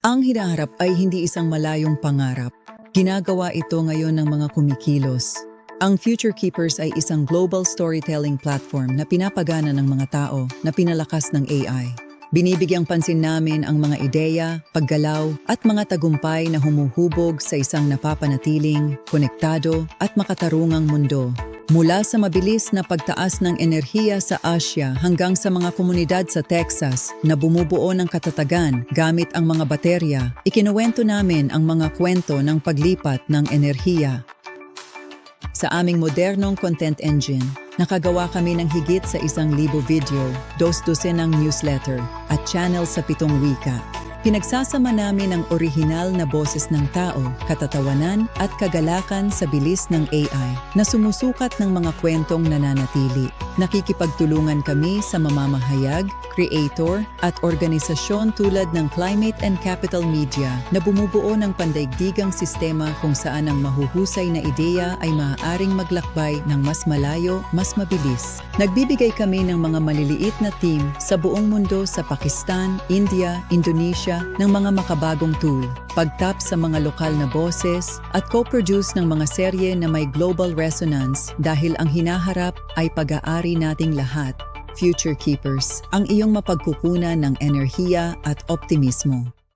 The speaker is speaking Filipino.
Ang hinaharap ay hindi isang malayong pangarap. Ginagawa ito ngayon ng mga kumikilos. Ang Future Keepers ay isang global storytelling platform na pinapagana ng mga tao na pinalakas ng AI. Binibigyang pansin namin ang mga ideya, paggalaw at mga tagumpay na humuhubog sa isang napapanatiling, konektado at makatarungang mundo. Mula sa mabilis na pagtaas ng enerhiya sa Asia hanggang sa mga komunidad sa Texas na bumubuo ng katatagan gamit ang mga baterya, ikinuwento namin ang mga kwento ng paglipat ng enerhiya. Sa aming modernong content engine, nakagawa kami ng higit sa 1,000 video, 2 ng newsletter at channel sa 7 wika. Pinagsasama namin ang orihinal na boses ng tao, katatawanan at kagalakan sa bilis ng AI na sumusukat ng mga kwentong nananatili. Nakikipagtulungan kami sa mamamahayag, creator at organisasyon tulad ng Climate and Capital Media na bumubuo ng pandaigdigang sistema kung saan ang mahuhusay na ideya ay maaaring maglakbay ng mas malayo, mas mabilis. Nagbibigay kami ng mga maliliit na team sa buong mundo sa Pakistan, India, Indonesia ng mga makabagong tool, pagtap sa mga lokal na boses at co-produce ng mga serye na may global resonance dahil ang hinaharap ay pag-aari nating lahat. Future Keepers, ang iyong mapagkukunan ng enerhiya at optimismo.